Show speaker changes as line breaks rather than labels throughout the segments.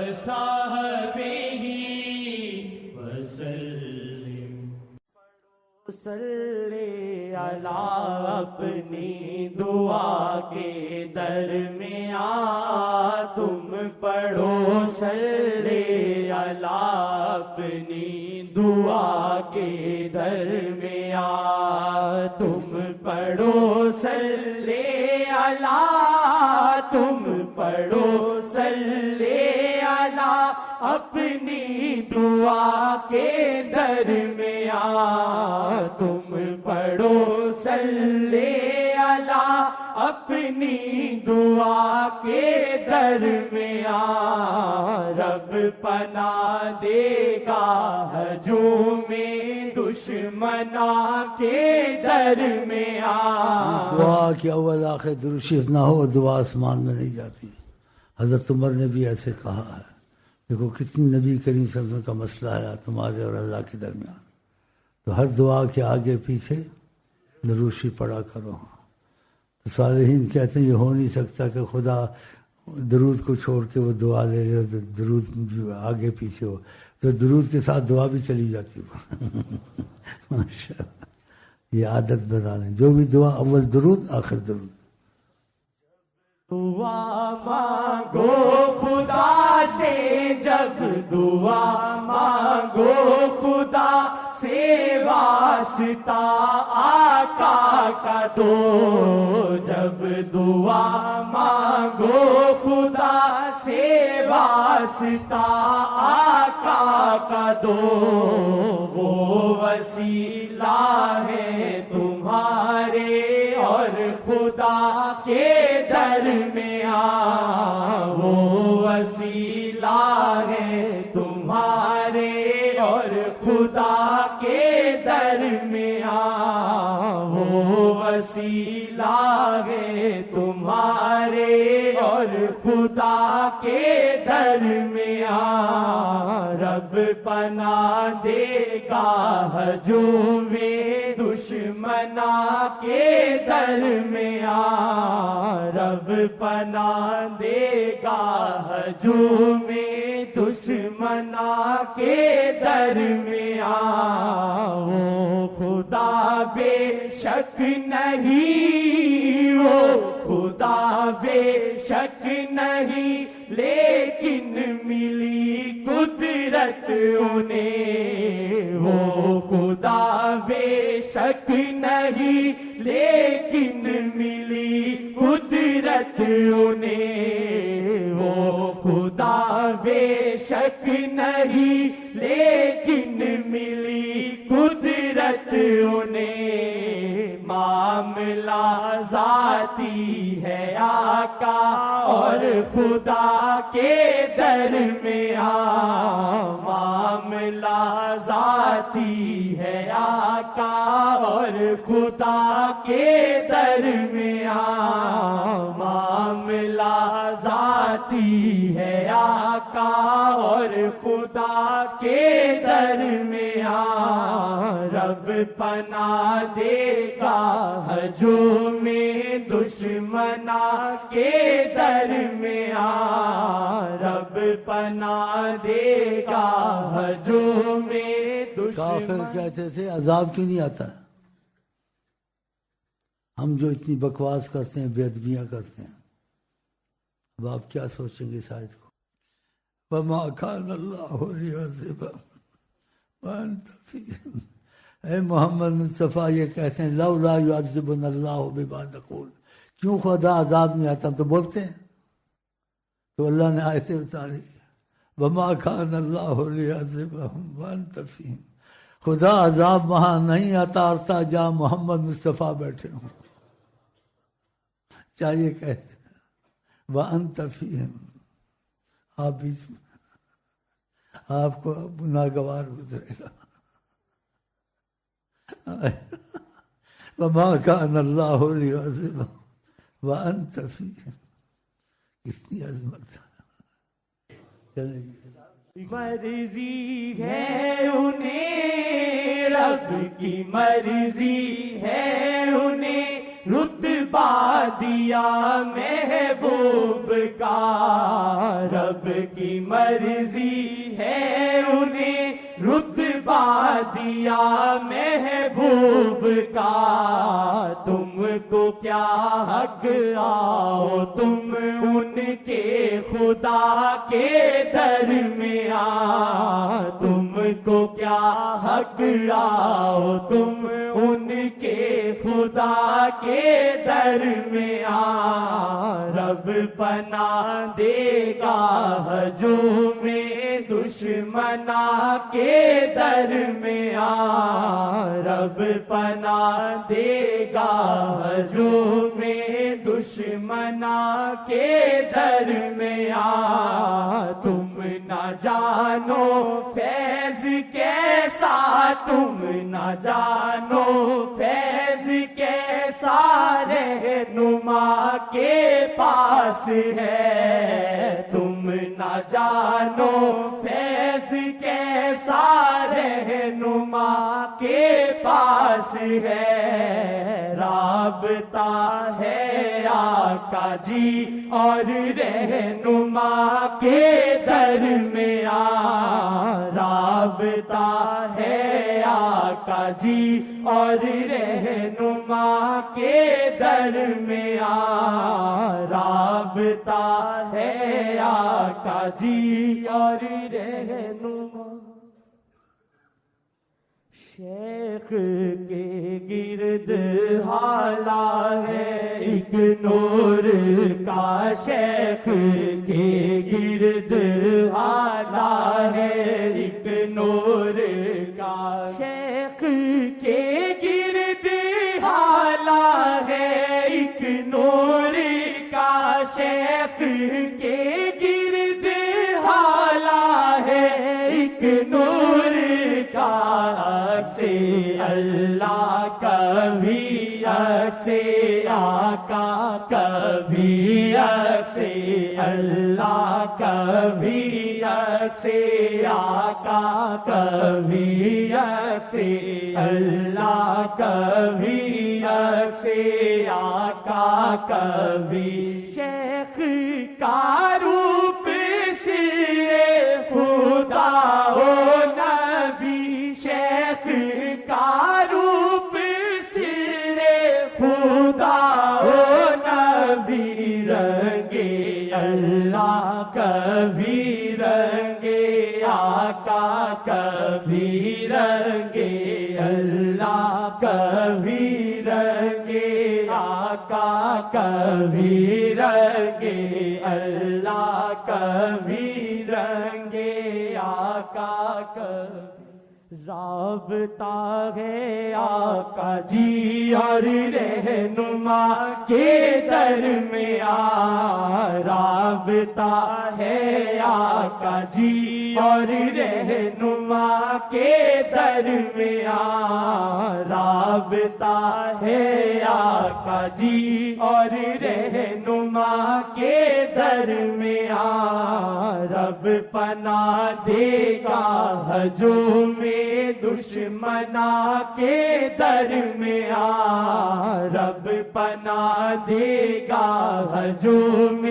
وصحبه وسلم۔
صلی علی اپنی دعا کے درمیان تم پڑھو، صلی علی اپنی دعا کے درمیان تم پڑھو، صلی علی تم پڑھو، صلی علی اپنی دعا کے درمیان تم پڑھو، صلی علی اپنی دعا کے درمیان۔ رب پناہ دے گا ہجوم دشمنا کے درمیان۔
دعا کی اول آخر درود شریف نہ ہو، دعا آسمان میں نہیں جاتی۔ حضرت عمر نے بھی ایسے کہا ہے۔ دیکھو کتنی نبی کریم صلی اللہ علیہ وسلم کا مسئلہ ہے تمہارے اور اللہ کے درمیان۔ تو ہر دعا کے آگے پیچھے درود شریف پڑھا کرو۔ تو صالحین کہتے ہیں یہ ہو نہیں سکتا کہ خدا درود کو چھوڑ کے وہ دعا لے لے، تو درود آگے پیچھے ہو، تو درود کے ساتھ دعا بھی چلی جاتی ہے۔ ماشاء اللہ، یہ عادت بنا لیں، جو بھی دعا اول درود آخر درود۔
دعا مانگو خدا سے، جب دعا مانگو خدا سے، واسطہ آقا کا دو۔ جب دعا مانگو خدا سے، واسطہ آقا کا دو۔ وہ وسیلہ ہے تمہارے اور خدا کے درمیان، وہ وسیلہ ہے تمہارے اور خدا کے درمیان، وہ وسیلہ ہے تمہارے اور خدا کے درمیان۔ رب پناہ دے گا ہجوم دشمنا کے درمیان۔ رب پناہ دے گا ہجوم دشمنا کے درمیان۔ وہ خدا بے شک نہیں، وہ خدا بے شک نہیں، لیکن ملی قدرت انہیں۔ وہ خدا بے شک نہیں، لیکن ملی قدرت انہیں۔ وہ خدا بے شک نہیں، لیکن ملی قدرت انہیں۔ معاملہ ذاتی ہے آقا اور خدا کے درمیان، معاملہ ذاتی ہے آقا اور خدا کے درمیان، معاملہ ذاتی ہے آقا اور خدا کے درمیان۔ رب پناہ دے گا ہجوم دشمنا کے درمیان، رب پناہ دے گا ہجوم
کافر کہتے تھے عذاب کیوں نہیں آتا؟ ہم جو اتنی بکواس کرتے ہیں، بے ادبیاں کرتے ہیں، اب آپ کیا سوچیں گے شاید کو؟ وَمَا كَانَ اللَّهُ لِيُعَذِّبَهُمْ وَأَنْتَ فِيهِمْ۔ اے محمد مصطفیٰ یہ کہتے ہیں لولا يعذبنا اللہ بما نقول، کیوں خدا عذاب نہیں آتا؟ ہم تو بولتے ہیں۔ تو اللہ نے آیتیں اتاری، وما كان اللہ ليعذبهم وانت فيهم، خدا عذاب وہاں نہیں اتارتا جہاں محمد مصطفیٰ بیٹھے ہوں۔ چاہیے کہتے ہیں وانت فيهم، آپ بیچ میں، آپ کو گناہگوار گزرے گا۔ وما كان اللہ ليعذبهم وانت فيهم، کتنی عظمت ہے۔
مرضی ہے انہیں، رب کی مرضی ہے انہیں، رتبہ دیا محبوب کا۔ رب کی مرضی ہے انہیں رتبہ دیا محبوب کا، تم کو کیا حق آؤ تم ان کے خدا کے در میں آ، تم کو کیا حق آؤ تم ان کے خدا کے در میں آ، رب پناہ دے گا ہجوم دشمنا کے در میں آ، رب پناہ دے گا ہجوم دشمنا کے در میں آ، تم نہ جانو فیض کیسا، تم نہ جانو فیض کیسا رہنما کے پاس ہے، تم نہ جانو فیض کیسا رہنما کے پاس ہے، رابطہ ہے آقا جی اور رہنما کے در میں آ، رابطہ ہے آقا جی اور رہنما کے در میں آ، رابطہ ہے آقا جی اور رہنما۔ شیخ کے گرد حالا ہے ایک نور کا، شیخ کے گرد حالا ہے ایک نور کا، شیخ کے گرد حالا ہے ایک نور کا، شیخ کے گرد حالا ہے ایک نور کا، سے اللہ کبھی سے آقا کبھی سے اللہ کبھی سے آقا کبھی سے اللہ کبھی سے آقا کبھی، شیخ کا روپ سر خدا و نبی، شیخ کا روپ سر خدا و نبی، رنگے اللہ کبھی رنگے آقا کبھی رنگے اللہ کبھی رنگے آقا کبھی رنگے اللہ کبھی رنگے آقا کبھی، رابطہ ہے آقا جی اور رہنما کے در میں آ، رابطہ ہے آقا جی اور رہنما کے در میں آ، رابطہ ہے آقا جی اور رہنما کے در میں آ، رب پناہ دے گا ہجوم دشمنا کے در میں آ، رب پناہ دے گا ہجوم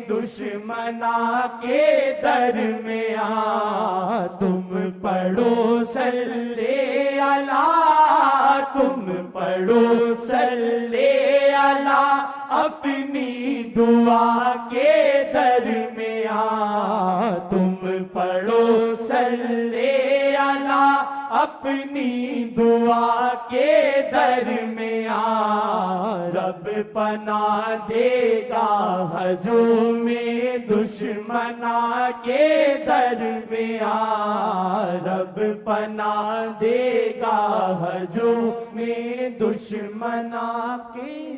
دشمنا کے در میں آ، تم پڑھو صلی اللہ، تم پڑھو صلی اللہ اپنی دعا کے در میں آ، تم پڑھو صلی اللہ اپنی دعا کے در میں آ، رب پناہ دے گا ہجوم دشمنا کے در میں آ، رب پناہ دے گا ہجوم دشمنا کے